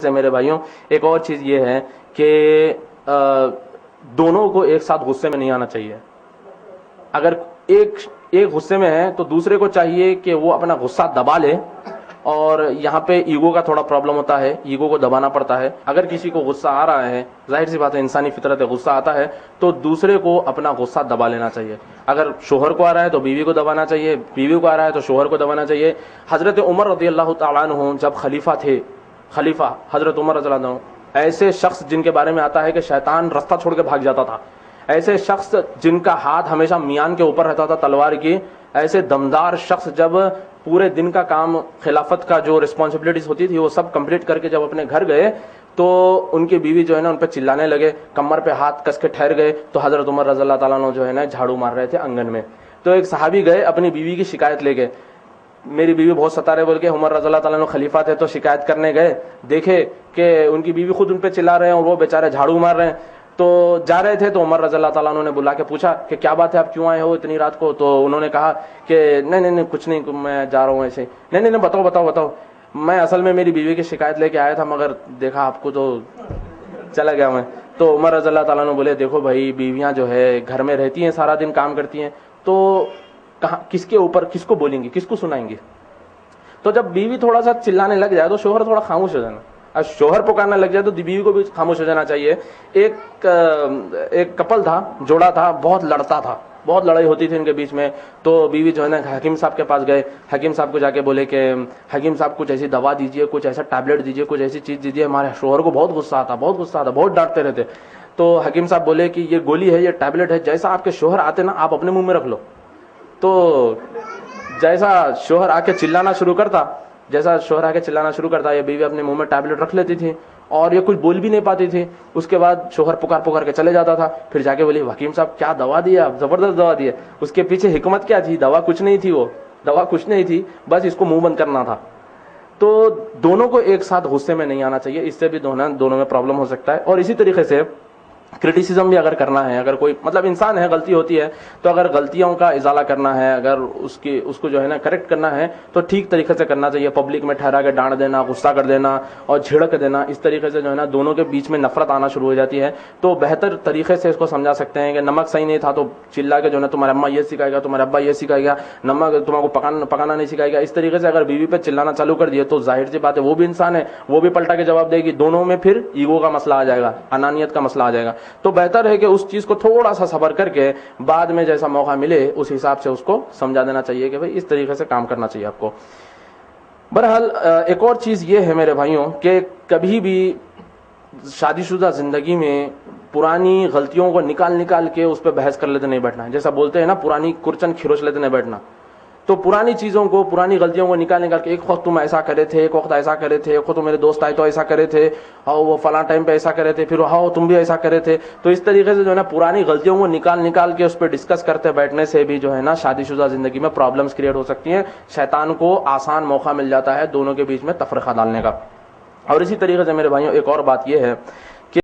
سے میرے بھائیوں ایک اور چیز یہ ہے کہ دونوں کو ایک ساتھ غصے میں نہیں آنا چاہیے. اگر ایک غصے میں ہے تو دوسرے کو چاہیے کہ وہ اپنا غصہ دبا لے, اور یہاں پہ ایگو کا تھوڑا پرابلم ہوتا ہے, ایگو کو دبانا پڑتا ہے. اگر کسی کو غصہ آ رہا ہے, ظاہر سی بات ہے انسانی فطرت ہے, غصہ آتا ہے تو دوسرے کو اپنا غصہ دبا لینا چاہیے. اگر شوہر کو آ رہا ہے تو بیوی کو دبانا چاہیے, بیوی کو آ رہا ہے تو شوہر کو دبانا چاہیے. حضرت عمر رضی اللہ تعالیٰ عنہ جب خلیفہ تھے, خلیفہ حضرت عمر رضی اللہ عنہ, ایسے شخص جن کے بارے میں آتا ہے کہ شیطان رستہ چھوڑ کے بھاگ جاتا تھا, ایسے شخص جن کا ہاتھ ہمیشہ میان کے اوپر رہتا تھا تلوار کی, ایسے دمدار شخص جب پورے دن کا کام, خلافت کا جو رسپانسبلٹیز ہوتی تھی وہ سب کمپلیٹ کر کے جب اپنے گھر گئے تو ان کی بیوی جو ہے نا ان پہ چلانے لگے, کمر پہ ہاتھ کس کے ٹھہر گئے. تو حضرت عمر رضی اللہ تعالیٰ عنہ جو ہے نا جھاڑو مار رہے تھے آنگن میں, تو ایک صحابی گئے اپنی بیوی کی شکایت لے کے, میری بیوی بہت ستا رہے بول کے. عمر رضی اللہ تعالیٰ عنہ خلیفہ تھے تو شکایت کرنے گئے, دیکھے کہ ان کی بیوی خود ان پہ چلا رہے ہیں اور وہ بیچارے جھاڑو مار رہے ہیں. تو جا رہے تھے تو عمر رضی اللہ تعالیٰ عنہ نے بلا کے پوچھا کہ کیا بات ہے, آپ کیوں آئے ہو اتنی رات کو؟ تو انہوں نے کہا کہ نہیں کچھ نہیں, میں جا رہا ہوں ایسے. نہیں بتاؤ, میں اصل میں میری بیوی کی شکایت لے کے آیا تھا, مگر دیکھا آپ کو تو چلا گیا میں. تو عمر رضی اللہ تعالیٰ عنہ بولے دیکھو بھائی, بیویاں جو ہے گھر میں رہتی ہیں, سارا دن کام کرتی ہیں, تو کہاں کس کے اوپر کس کو بولیں گی, کس کو سنائیں گی؟ تو جب بیوی تھوڑا سا چلانے لگ جائے تو شوہر تھوڑا خاموش ہو جانا, اور شوہر پکارنے لگ جائے تو بیوی کو بھی خاموش ہو جانا چاہیے. ایک کپل تھا, جوڑا تھا, بہت لڑتا تھا, بہت لڑائی ہوتی تھی ان کے بیچ میں. تو بیوی جو ہے نا حکیم صاحب کے پاس گئے, حکیم صاحب کو جا کے بولے کہ حکیم صاحب کچھ ایسی دوا دیجیے, کچھ ایسا ٹیبلٹ دیجیے, کچھ ایسی چیز دیجیے, ہمارے شوہر کو بہت غصہ آتا, بہت ڈانٹتے رہتے. تو حکیم صاحب بولے کہ یہ گولی ہے, یہ ٹیبلٹ ہے, جیسا آپ کے شوہر آتے نا آپ اپنے منہ میں رکھ لو. تو جیسا شوہر آ کے چلانا شروع کرتا, یہ بیوی اپنے منہ میں ٹیبلٹ رکھ لیتی تھی اور یہ کچھ بول بھی نہیں پاتی تھی. اس کے بعد شوہر پکار کے چلے جاتا تھا. پھر جا کے بولی حکیم صاحب کیا دوا دیا, زبردست دوا دیا. اس کے پیچھے حکمت کیا تھی؟ دوا کچھ نہیں تھی, بس اس کو منہ بند کرنا تھا. تو دونوں کو ایک ساتھ غصے میں نہیں آنا چاہیے, اس سے بھی دونوں میں پرابلم ہو سکتا ہے. اور اسی طریقے سے کرٹیسزم بھی اگر کرنا ہے, اگر کوئی مطلب انسان ہے, غلطی ہوتی ہے, تو اگر غلطیوں کا ازالہ کرنا ہے, اگر اس کو جو ہے نا کریکٹ کرنا ہے تو ٹھیک طریقے سے کرنا چاہیے. پبلک میں ٹھہرا کے ڈانٹ دینا, غصہ کر دینا اور جھڑک دینا, اس طریقے سے جو ہے نا دونوں کے بیچ میں نفرت آنا شروع ہو جاتی ہے. تو بہتر طریقے سے اس کو سمجھا سکتے ہیں کہ نمک صحیح نہیں تھا تو چلا کے جو ہے نا تمہارا اماں یہ سکھائے گا, تمہارا ابا یہ سکھائے گا, نمک تمہارے کو پکانا نہیں سکھائے گا. اس طریقے سے اگر بیوی پہ چلانا چالو کر دیے تو ظاہر سی بات ہے وہ بھی انسان ہے, وہ بھی پلٹا کے جواب دے گی. دونوں میں پھر ایگو کا مسئلہ آ جائے گا, انانیت کا مسئلہ آ جائے گا. تو بہتر ہے کہ اس چیز کو تھوڑا سا صبر کر کے بعد میں جیسا موقع ملے اس حساب سے اس کو سمجھا دینا چاہیے کہ بھئی اس طریقے سے کام کرنا چاہیے آپ کو. بہرحال ایک اور چیز یہ ہے میرے بھائیوں کہ کبھی بھی شادی شدہ زندگی میں پرانی غلطیوں کو نکال کے اس پہ بحث کر لیتے نہیں بیٹھنا. جیسا بولتے ہیں نا پرانی کرچن کھروچ لیتے نہیں بیٹھنا. تو پرانی چیزوں کو, پرانی غلطیوں کو نکال کے ایک وقت تم ایسا کرے تھے, ایک وقت ایسا کرے تھے, ایک وقت میرے دوست آئے تو ایسا کرے تھے, اور وہ فلاں ٹائم پہ ایسا کرے تھے, پھر تم بھی ایسا کرے تھے. تو اس طریقے سے جو ہے نا پرانی غلطیوں کو نکال کے اس پہ ڈسکس کرتے بیٹھنے سے بھی جو ہے نا شادی شدہ زندگی میں پرابلمس کریٹ ہو سکتی ہیں. شیطان کو آسان موقع مل جاتا ہے دونوں کے بیچ میں تفرقہ ڈالنے کا. اور اسی طریقے سے میرے بھائیوں ایک اور بات یہ ہے